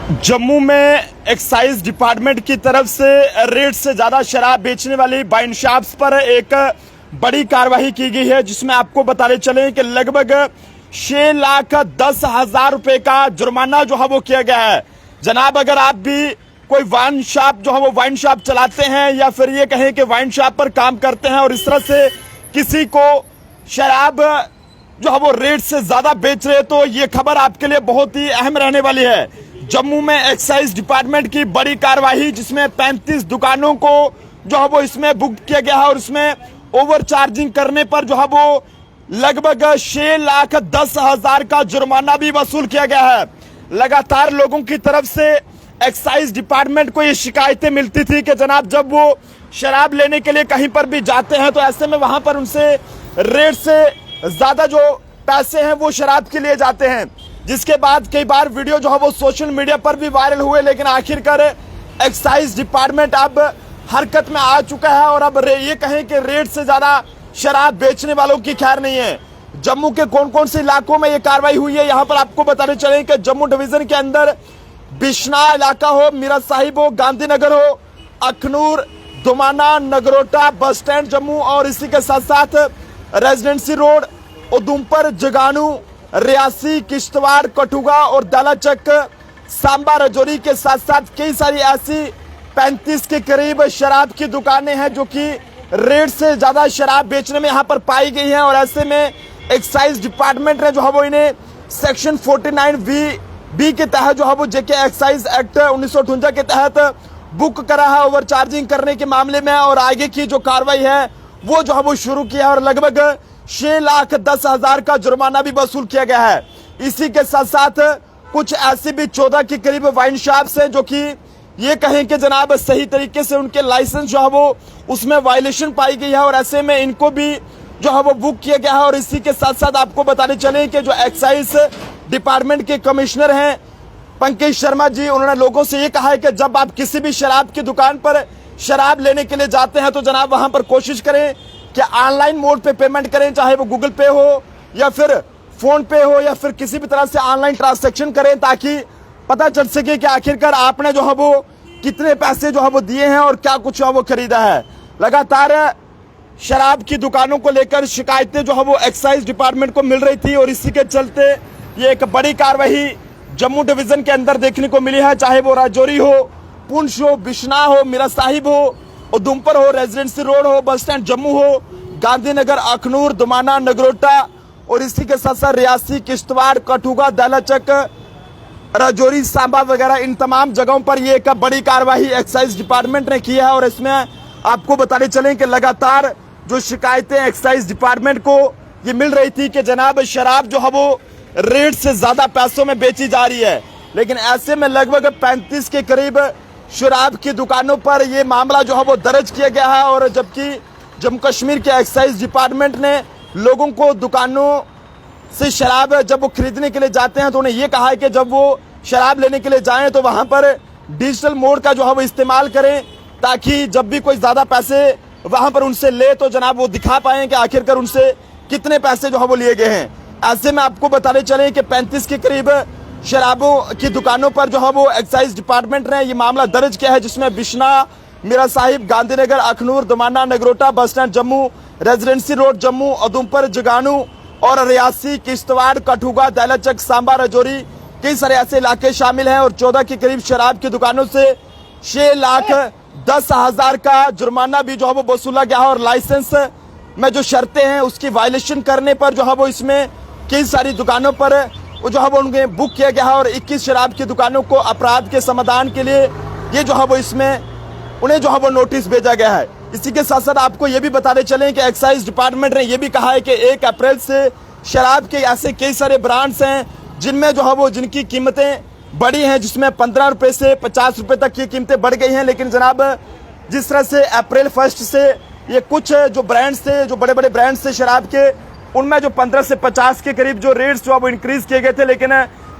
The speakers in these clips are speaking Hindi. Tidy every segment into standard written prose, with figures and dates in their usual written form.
जम्मू में एक्साइज डिपार्टमेंट की तरफ से रेट से ज्यादा शराब बेचने वाली वाइन शॉप्स पर एक बड़ी कार्रवाई की गई है, जिसमें आपको बताते चले कि लगभग 6,10,000 रुपए का जुर्माना जो है वो किया गया है। जनाब, अगर आप भी कोई वाइन शॉप जो है वो वाइन शॉप चलाते हैं या फिर ये कहें कि वाइन शॉप पर काम करते हैं और इस तरह से किसी को शराब जो है वो रेट से ज्यादा बेच रहे, तो ये खबर आपके लिए बहुत ही अहम रहने वाली है। जम्मू में एक्साइज डिपार्टमेंट की बड़ी कार्रवाई, जिसमें 35 दुकानों को जो है वो इसमें बुक किया गया है और इसमें ओवर चार्जिंग करने पर जो है वो लगभग 6,10,000 का जुर्माना भी वसूल किया गया है। लगातार लोगों की तरफ से एक्साइज डिपार्टमेंट को ये शिकायतें मिलती थी कि जनाब, जब वो शराब लेने के लिए कहीं पर भी जाते हैं तो ऐसे में वहां पर उनसे रेट से ज्यादा जो पैसे हैं वो शराब के लिए जाते हैं, जिसके बाद कई बार वीडियो जो है वो सोशल मीडिया पर भी वायरल हुए। लेकिन आखिरकार एक्साइज डिपार्टमेंट अब हरकत में आ चुका है और अब ये कहें कि रेट से ज्यादा शराब बेचने वालों की खैर नहीं है। जम्मू के कौन कौन से इलाकों में ये कार्रवाई हुई है, यहाँ पर आपको बताते चले कि जम्मू डिवीजन के अंदर बिश्ना इलाका हो, मीरा साहिब हो, गांधीनगर हो, अखनूर, दुमाना, नगरोटा, बस स्टैंड जम्मू और इसी के साथ साथ रेजिडेंसी रोड, उधमपुर, जगानू, रियासी, किश्तवाड़, कठुआ और दालाचक, सांबा, राजौरी के साथ साथ कई सारी ऐसी 35 के करीब शराब की दुकानें हैं जो कि रेट से ज्यादा शराब बेचने में यहाँ पर पाई गई हैं। और ऐसे में एक्साइज डिपार्टमेंट ने जो है वो इन्हें सेक्शन 49(b) के तहत जो है वो जेके एक्साइज एक्ट 1958 के तहत बुक करा है ओवर चार्जिंग करने के मामले में, और आगे की जो कार्रवाई है वो जो है वो शुरू किया है और लगभग 6,10,000 का जुर्माना भी वसूल किया गया है। इसी के साथ साथ कुछ ऐसी भी 14 के करीब वाइन शॉप्स हैं जो कि ये कहें कि जनाब सही तरीके से उनके लाइसेंस जो है वो उसमें वायलेशन पाई गई है और ऐसे में इनको भी जो है वो बुक किया गया है। और इसी के साथ साथ आपको बताने चले कि जो एक्साइज डिपार्टमेंट के कमिश्नर हैं पंकज शर्मा जी, उन्होंने लोगों से ये कहा है कि जब आप किसी भी शराब की दुकान पर शराब लेने के लिए जाते हैं तो जनाब वहां पर कोशिश करें कि ऑनलाइन मोड पे पेमेंट करें, चाहे वो गूगल पे हो या फिर फोन पे हो या फिर किसी भी तरह से ऑनलाइन ट्रांजैक्शन करें, ताकि पता चल सके कि आखिरकार आपने जो है वो कितने पैसे जो है वो दिए हैं और क्या कुछ है वो खरीदा है। लगातार शराब की दुकानों को लेकर शिकायतें जो है वो एक्साइज डिपार्टमेंट को मिल रही थी और इसी के चलते ये एक बड़ी कार्रवाई जम्मू डिवीजन के अंदर देखने को मिली है, चाहे वो राजौरी हो, पुंछ हो, बिश्ना हो, मीरा साहिब हो, उधमपुर हो, रेजिडेंसी रोड हो, बस स्टैंड जम्मू हो, गांधीनगर, अखनूर, दुमाना, नगरोटा और इसी के साथ साथ रियासी, किश्तवाड़, कठुआ, दालाचक, राजौरी, सांबा वगैरह इन तमाम जगहों पर ये एक बड़ी कार्रवाई एक्साइज डिपार्टमेंट ने की है। और इसमें आपको बताने चलें कि लगातार जो शिकायतें एक्साइज डिपार्टमेंट को ये मिल रही थी कि जनाब शराब जो है वो रेट से ज्यादा पैसों में बेची जा रही है, लेकिन ऐसे में लगभग 35 के करीब शराब की दुकानों पर यह मामला जो है वो दर्ज किया गया है। और जबकि जम्मू कश्मीर के एक्साइज डिपार्टमेंट ने लोगों को दुकानों से शराब जब वो खरीदने के लिए जाते हैं तो उन्हें यह कहा है कि जब वो शराब लेने के लिए जाएं तो वहां पर डिजिटल मोड का जो है वो इस्तेमाल करें, ताकि जब भी कोई ज्यादा पैसे वहां पर उनसे ले तो जनाब वो दिखा पाए कि आखिरकार उनसे कितने पैसे जो है वो लिए गए हैं। ऐसे में आपको बताने चले कि 35 के करीब शराबों की दुकानों पर जो है वो एक्साइज डिपार्टमेंट ने ये मामला दर्ज किया है, जिसमें Bishna, Meera Sahib, Gandhinagar, Akhnoor, Dumana, Nagrota, bus stand Jammu, residency road Jammu, Udhampur, Jaganu और रियासी, किश्तवाड़, कठुआ, दालाचक, सांबा, राजौरी कई सारे ऐसे इलाके शामिल हैं। और 14 के करीब शराब की दुकानों से 6,10,000 का जुर्माना भी जो है वो वसूला गया है और लाइसेंस में जो शर्तें हैं उसकी वायलेशन करने पर जो है वो इसमें कई सारी दुकानों पर वो जो है वो उन्हें बुक किया गया है और 21 शराब की दुकानों को अपराध के समाधान के लिए ये जो है वो इसमें उन्हें जो है वो नोटिस भेजा गया है। इसी के साथ साथ आपको ये भी बताते चलें कि एक्साइज डिपार्टमेंट ने ये भी कहा है कि 1 अप्रैल से शराब के ऐसे कई सारे ब्रांड्स हैं जिनमें जो है वो जिनकी कीमतें बढ़ी हैं, जिसमें 15 रुपए से 50 रुपए तक की कीमतें बढ़ गई हैं। लेकिन जनाब जिस तरह से अप्रैल 1 से ये कुछ जो ब्रांड्स थे, जो बड़े बड़े ब्रांड्स थे शराब के, उनमें जो 15 से 50 के करीब जो रेट्स जो है वो इंक्रीज किए गए थे, लेकिन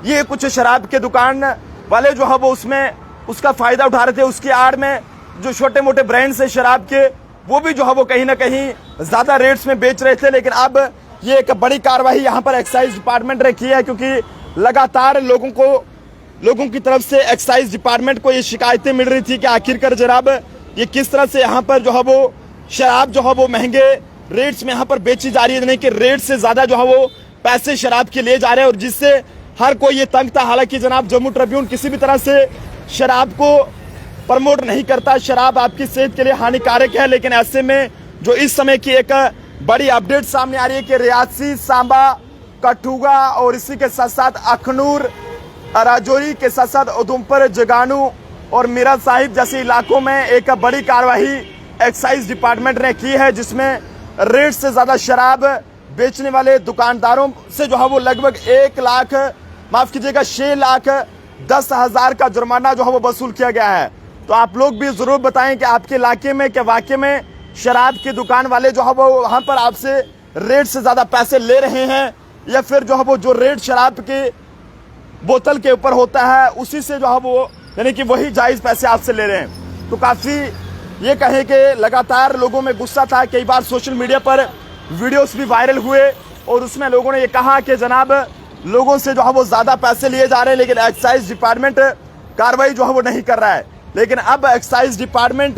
ये कुछ शराब के दुकान वाले जो है वो उसमें उसका फायदा उठा रहे थे। उसकी आड़ में जो छोटे मोटे ब्रांड्स है शराब के, वो भी जो है वो कहीं ना कहीं ज्यादा रेट्स में बेच रहे थे। लेकिन अब ये एक बड़ी कार्रवाई यहाँ पर एक्साइज डिपार्टमेंट ने की है, क्योंकि लगातार लोगों को लोगों की तरफ से एक्साइज डिपार्टमेंट को ये शिकायतें मिल रही थी कि आखिरकार जनाब ये किस तरह से यहाँ पर जो है वो शराब जो है वो महंगे रेट्स में यहाँ पर बेची जा रही है, नहीं कि रेट से ज्यादा जो है वो पैसे शराब के लिए जा रहे हैं, और जिससे हर कोई ये तंग था। हालांकि जनाब जम्मू ट्रिब्यून किसी भी तरह से शराब को प्रमोट नहीं करता, शराब आपकी सेहत के लिए हानिकारक है, लेकिन ऐसे में जो इस समय की एक बड़ी अपडेट सामने आ रही है कि रियासी, सांबा, कठुआ और इसी के साथ साथ अखनूर, राजौरी के साथ साथ उधमपुर, जगानू और मीरा साहिब जैसे इलाकों में एक बड़ी कार्रवाई एक्साइज डिपार्टमेंट ने की है, जिसमें रेट से ज्यादा शराब बेचने वाले दुकानदारों से जो है वो लगभग 6,10,000 का जुर्माना जो है वो वसूल किया गया है। तो आप लोग भी जरूर बताएं कि आपके इलाके में क्या वाकई में शराब की दुकान वाले जो है वो वहां पर आपसे रेट से ज्यादा पैसे ले रहे हैं, या फिर जो है वो जो रेट शराब के बोतल के ऊपर होता है उसी से जो है वो यानी कि वही जायज पैसे आपसे ले रहे हैं। तो काफी ये कहें कि लगातार लोगों में गुस्सा था। कई बार सोशल मीडिया पर वीडियोस भी वायरल हुए और उसमें लोगों ने ये कहा कि जनाब लोगों से जो है वो ज्यादा पैसे लिए जा रहे हैं, लेकिन एक्साइज डिपार्टमेंट कार्रवाई जो है वो नहीं कर रहा है। लेकिन अब एक्साइज डिपार्टमेंट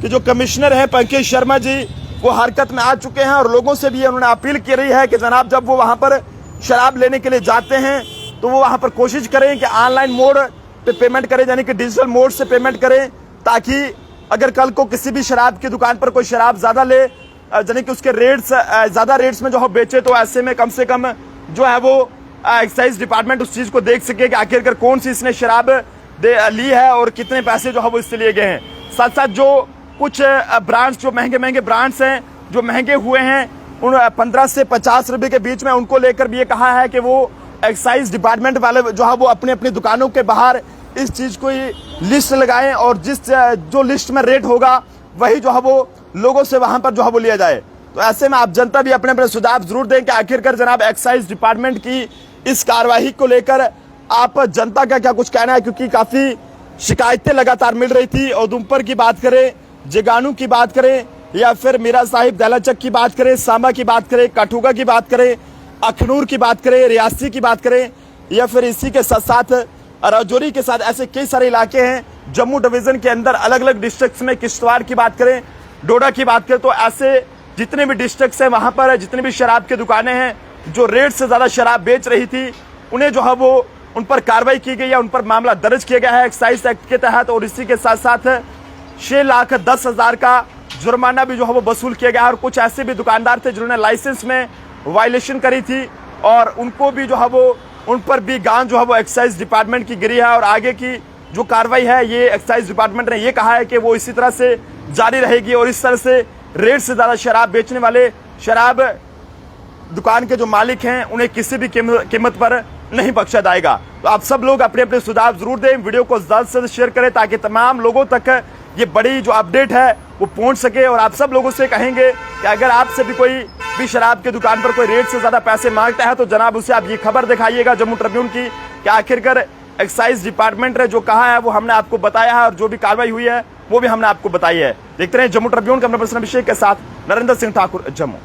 के जो कमिश्नर है पंकज शर्मा जी, वो हरकत में आ चुके हैं और लोगों से भी उन्होंने अपील की रही है कि जनाब जब वो वहां पर शराब लेने के लिए जाते हैं तो वो वहां पर कोशिश करें कि ऑनलाइन मोड पे पेमेंट करें, यानी कि डिजिटल मोड से पेमेंट करें, ताकि अगर कल को किसी भी शराब की दुकान पर कोई शराब ज्यादा ले, यानी कि उसके रेट्स ज्यादा रेट्स में जो है बेचे, तो ऐसे में कम से कम जो है वो एक्साइज डिपार्टमेंट उस चीज को देख सके कि आखिरकार कौन सी इसने शराब ली है और कितने पैसे जो है वो इससे लिए गए हैं। साथ साथ जो कुछ ब्रांड्स जो महंगे महंगे ब्रांड्स हैं जो महंगे हुए हैं उन 15 से 50 रुपए के बीच में, उनको लेकर भी ये कहा है कि वो एक्साइज डिपार्टमेंट वाले जो है वो अपनी अपनी दुकानों के बाहर इस चीज को लिस्ट लगाएं और जो लिस्ट में रेट होगा वही जो है वो लोगों से वहां पर जो है वो लिया जाए। तो ऐसे में आप जनता भी अपने अपने सुझाव जरूर दें कि आखिरकार जनाब एक्साइज डिपार्टमेंट की इस कार्यवाही को लेकर आप जनता का क्या कुछ कहना है, क्योंकि काफी शिकायतें लगातार मिल रही थी। उधमपुर की बात करें, जगानू की बात करें, या फिर मीरा साहिब दहलाचक की बात करें, सांबा की बात करें, कठुआ की बात करें, अखनूर की बात करें, रियासी की बात करें, या फिर इसी के साथ साथ राजौरी के साथ ऐसे कई सारे इलाके हैं जम्मू डिवीजन के अंदर अलग अलग डिस्ट्रिक्ट्स में। किश्तवाड़ की बात करें, डोडा की बात करें, तो ऐसे जितने भी डिस्ट्रिक्ट्स हैं वहां पर जितनी भी शराब की दुकानें हैं जो रेट से ज्यादा शराब बेच रही थी, उन्हें जो है वो उन पर कार्रवाई की गई है, उन पर मामला दर्ज किया गया है एक्साइज एक्ट के तहत। और इसी के साथ साथ 6,10,000 का जुर्माना भी जो है वो वसूल किया गया है। और कुछ ऐसे भी दुकानदार थे जिन्होंने लाइसेंस में वायलेशन करी थी और उनको भी जो है वो उन पर भी गांज जो है वो एक्साइज डिपार्टमेंट की गिरी है। और आगे की जो कार्रवाई है ये एक्साइज डिपार्टमेंट ने ये कहा है कि वो इसी तरह से जारी रहेगी और इस तरह से रेट से ज्यादा शराब बेचने वाले शराब दुकान के जो मालिक हैं उन्हें किसी भी कीमत पर नहीं बख्शा जाएगा। तो आप सब लोग अपने अपने सुझाव जरूर दें, वीडियो को ज्यादा से शेयर करें ताकि तमाम लोगों तक ये बड़ी जो अपडेट है वो पहुंच सके। और आप सब लोगों से कहेंगे कि अगर आपसे भी कोई भी शराब की दुकान पर कोई रेट से ज्यादा पैसे मांगता है तो जनाब उसे आप ये खबर दिखाइएगा जम्मू ट्रिब्यून की कि आखिरकार एक्साइज डिपार्टमेंट ने जो कहा है वो हमने आपको बताया है और जो भी कार्रवाई हुई है वो भी हमने आपको बताई है। देखते रहे जम्मू ट्रिब्यून के अपने पर्सनल अभिषेक के साथ नरेंद्र सिंह ठाकुर, जम्मू।